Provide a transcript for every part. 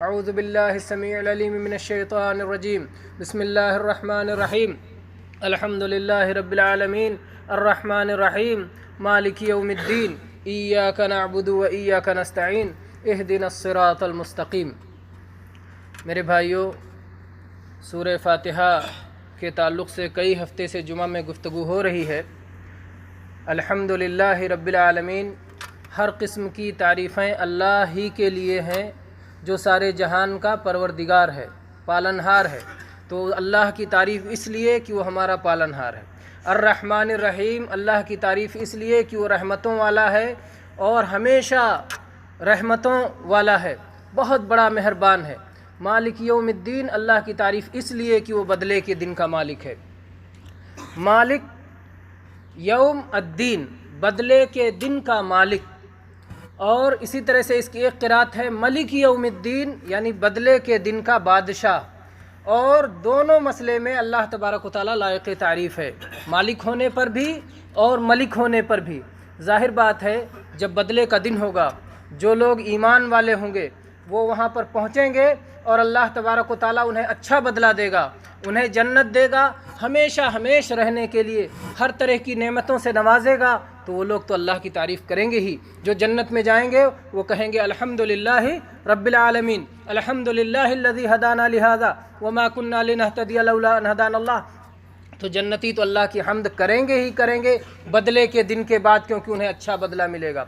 اعوذ باللہ السمیع العلیم من الشیطان الرجیم بسم اللہ الرحمن الرحیم الحمد للہ رب العالمین الرحمن الرحیم مالک یوم الدین ایاک نعبد و ایاک نستعین اہدنا الصراط المستقیم۔ میرے بھائیوں، سورہ فاتحہ کے تعلق سے کئی ہفتے سے جمعہ میں گفتگو ہو رہی ہے۔ الحمد للہ رب العالمین، ہر قسم کی تعریفیں اللہ ہی کے لیے ہیں جو سارے جہان کا پروردگار ہے، پالنہار ہے۔ تو اللہ کی تعریف اس لیے کہ وہ ہمارا پالنہار ہے۔ الرحمن الرحیم، اللہ کی تعریف اس لیے کہ وہ رحمتوں والا ہے اور ہمیشہ رحمتوں والا ہے، بہت بڑا مہربان ہے۔ مالک یوم الدین، اللہ کی تعریف اس لیے کہ وہ بدلے کے دن کا مالک ہے۔ مالک یوم الدین، بدلے کے دن کا مالک۔ اور اسی طرح سے اس کی ایک قرات ہے ملک یوم الدین، یعنی بدلے کے دن کا بادشاہ۔ اور دونوں مسئلے میں اللہ تبارک و تعالیٰ لائق تعریف ہے، مالک ہونے پر بھی اور ملک ہونے پر بھی۔ ظاہر بات ہے جب بدلے کا دن ہوگا، جو لوگ ایمان والے ہوں گے وہ وہاں پر پہنچیں گے اور اللہ تبارک و تعالیٰ انہیں اچھا بدلہ دے گا، انہیں جنت دے گا، ہمیشہ ہمیشہ رہنے کے لیے ہر طرح کی نعمتوں سے نوازے گا۔ تو وہ لوگ تو اللہ کی تعریف کریں گے ہی۔ جو جنت میں جائیں گے وہ کہیں گے الحمدللہ رب العالمین، الحمدللہ الذی ہدانا لہذا وما کنا لنہتدی لولا ان ہدانا اللہ۔ تو جنتی تو اللہ کی حمد کریں گے ہی کریں گے بدلے کے دن کے بعد، کیونکہ انہیں اچھا بدلہ ملے گا۔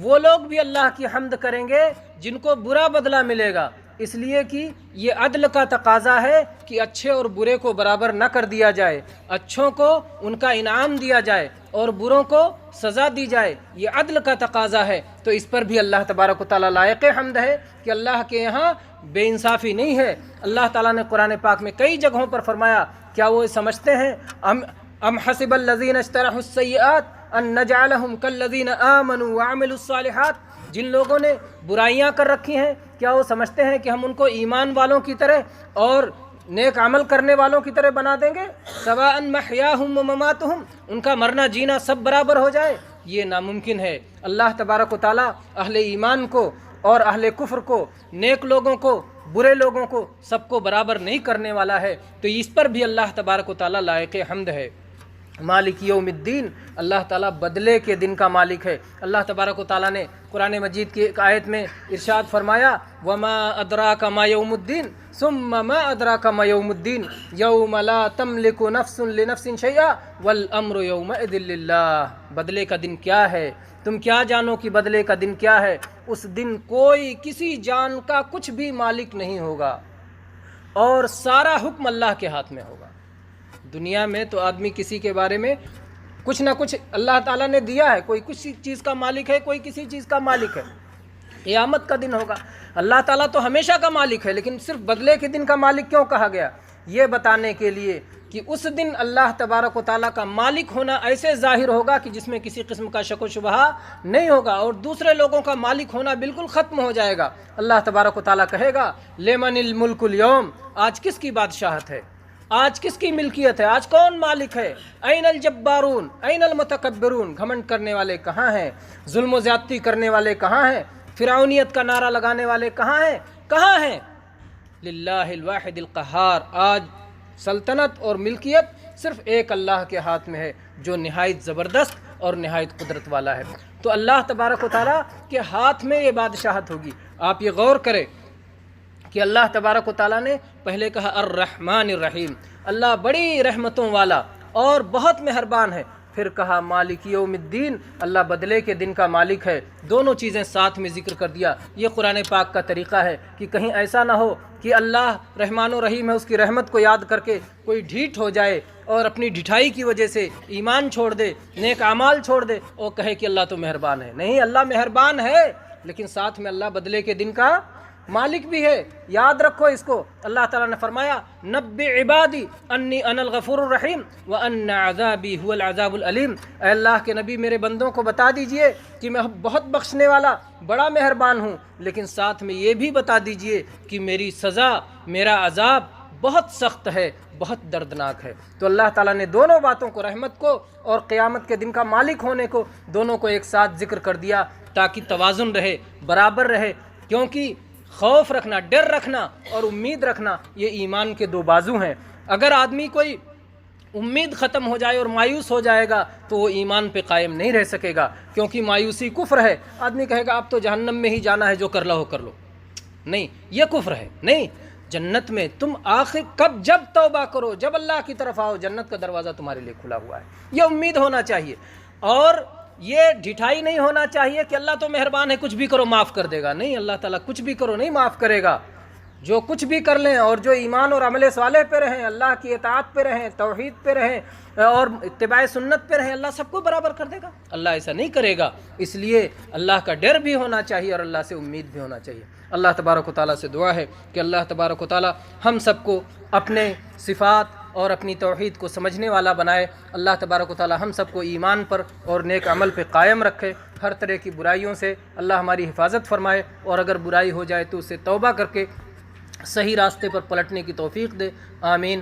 وہ لوگ بھی اللہ کی حمد کریں گے جن کو برا بدلہ ملے گا، اس لیے کہ یہ عدل کا تقاضا ہے کہ اچھے اور برے کو برابر نہ کر دیا جائے، اچھوں کو ان کا انعام دیا جائے اور بروں کو سزا دی جائے، یہ عدل کا تقاضا ہے۔ تو اس پر بھی اللہ تبارک و تعالیٰ لائق حمد ہے کہ اللہ کے یہاں بے انصافی نہیں ہے۔ اللہ تعالیٰ نے قرآن پاک میں کئی جگہوں پر فرمایا، کیا وہ سمجھتے ہیں ام حسب الذین اجترحوا السیئات ان نجعلہم کالذین آمنوا وعملوا الصالحات، جن لوگوں نے برائیاں کر رکھی ہیں کیا وہ سمجھتے ہیں کہ ہم ان کو ایمان والوں کی طرح اور نیک عمل کرنے والوں کی طرح بنا دیں گے؟ سواء محیاہم و مماتہم، ان کا مرنا جینا سب برابر ہو جائے؟ یہ ناممکن ہے۔ اللہ تبارک و تعالیٰ اہل ایمان کو اور اہل کفر کو، نیک لوگوں کو، برے لوگوں کو، سب کو برابر نہیں کرنے والا ہے۔ تو اس پر بھی اللہ تبارک و تعالیٰ لائق حمد ہے۔ مالک یوم الدین، اللہ تعالیٰ بدلے کے دن کا مالک ہے۔ اللہ تبارک و تعالیٰ نے قرآن مجید کی ایک آیت میں ارشاد فرمایا، وما ادراک ما یوم الدین ثم ما ادراک ما یوم الدین یوم لا تملک نفس لنفس شیئا والامر یومئذ للہ۔ بدلے کا دن کیا ہے؟ تم کیا جانو کہ بدلے کا دن کیا ہے؟ اس دن کوئی کسی جان کا کچھ بھی مالک نہیں ہوگا اور سارا حکم اللہ کے ہاتھ میں ہوگا۔ دنیا میں تو آدمی کسی کے بارے میں کچھ نہ کچھ اللہ تعالیٰ نے دیا ہے، کوئی کسی چیز کا مالک ہے، کوئی کسی چیز کا مالک ہے۔ قیامت کا دن ہوگا، اللہ تعالیٰ تو ہمیشہ کا مالک ہے، لیکن صرف بدلے کے دن کا مالک کیوں کہا گیا؟ یہ بتانے کے لیے کہ اس دن اللہ تبارک و تعالیٰ کا مالک ہونا ایسے ظاہر ہوگا کہ جس میں کسی قسم کا شک و شبہ نہیں ہوگا، اور دوسرے لوگوں کا مالک ہونا بالکل ختم ہو جائے گا۔ اللہ تبارک و تعالیٰ کہے گا لمن الملک اليوم، آج کس کی بادشاہت ہے، آج کس کی ملکیت ہے، آج کون مالک ہے؟ این الجبارون این المتکبرون، گھمنڈ کرنے والے کہاں ہیں، ظلم و زیادتی کرنے والے کہاں ہیں، فرعونیت کا نعرہ لگانے والے کہاں ہیں؟ کہاں ہیں؟ للہ الواحد القہار، آج سلطنت اور ملکیت صرف ایک اللہ کے ہاتھ میں ہے، جو نہایت زبردست اور نہایت قدرت والا ہے۔ تو اللہ تبارک و تعالیٰ کے ہاتھ میں یہ بادشاہت ہوگی۔ آپ یہ غور کریں کہ اللہ تبارک و تعالیٰ نے پہلے کہا الرحمن الرحیم، اللہ بڑی رحمتوں والا اور بہت مہربان ہے، پھر کہا مالک یوم الدین، اللہ بدلے کے دن کا مالک ہے۔ دونوں چیزیں ساتھ میں ذکر کر دیا۔ یہ قرآن پاک کا طریقہ ہے کہ کہیں ایسا نہ ہو کہ اللہ رحمان و رحیم ہے، اس کی رحمت کو یاد کر کے کوئی ڈھیٹ ہو جائے اور اپنی ڈھٹائی کی وجہ سے ایمان چھوڑ دے، نیک اعمال چھوڑ دے اور کہے کہ اللہ تو مہربان ہے۔ نہیں، اللہ مہربان ہے، لیکن ساتھ میں اللہ بدلے کے دن کا مالک بھی ہے۔ یاد رکھو اس کو۔ اللہ تعالیٰ نے فرمایا نبئ عبادی انی انا الغفور الرحیم وان عذابی هو العذاب العلیم، اے اللہ کے نبی میرے بندوں کو بتا دیجئے کہ میں بہت بخشنے والا، بڑا مہربان ہوں، لیکن ساتھ میں یہ بھی بتا دیجئے کہ میری سزا، میرا عذاب بہت سخت ہے، بہت دردناک ہے۔ تو اللہ تعالیٰ نے دونوں باتوں کو، رحمت کو اور قیامت کے دن کا مالک ہونے کو، دونوں کو ایک ساتھ ذکر کر دیا تاکہ توازن رہے، برابر رہے، کیونکہ خوف رکھنا، ڈر رکھنا اور امید رکھنا، یہ ایمان کے دو بازو ہیں۔ اگر آدمی کوئی امید ختم ہو جائے اور مایوس ہو جائے گا تو وہ ایمان پہ قائم نہیں رہ سکے گا، کیونکہ مایوسی کفر ہے۔ آدمی کہے گا اب تو جہنم میں ہی جانا ہے، جو کر لو کر لو، نہیں، یہ کفر ہے۔ نہیں، جنت میں تم آخر کب، جب توبہ کرو، جب اللہ کی طرف آؤ، جنت کا دروازہ تمہارے لیے کھلا ہوا ہے، یہ امید ہونا چاہیے۔ اور یہ ڈھٹائی نہیں ہونا چاہیے کہ اللہ تو مہربان ہے، کچھ بھی کرو معاف کر دے گا۔ نہیں، اللہ تعالیٰ کچھ بھی کرو نہیں معاف کرے گا۔ جو کچھ بھی کر لیں اور جو ایمان اور عمل صالح پہ رہیں، اللہ کی اطاعت پہ رہیں، توحید پہ رہیں اور اتباع سنت پہ رہیں، اللہ سب کو برابر کر دے گا۔ اللہ ایسا نہیں کرے گا، اس لیے اللہ کا ڈر بھی ہونا چاہیے اور اللہ سے امید بھی ہونا چاہیے۔ اللہ تبارک و تعالیٰ سے دعا ہے کہ اللہ تبارک و تعالیٰ ہم سب کو اپنے صفات اور اپنی توحید کو سمجھنے والا بنائے۔ اللہ تبارک و تعالیٰ ہم سب کو ایمان پر اور نیک عمل پہ قائم رکھے، ہر طرح کی برائیوں سے اللہ ہماری حفاظت فرمائے، اور اگر برائی ہو جائے تو اس سے توبہ کر کے صحیح راستے پر پلٹنے کی توفیق دے۔ آمین۔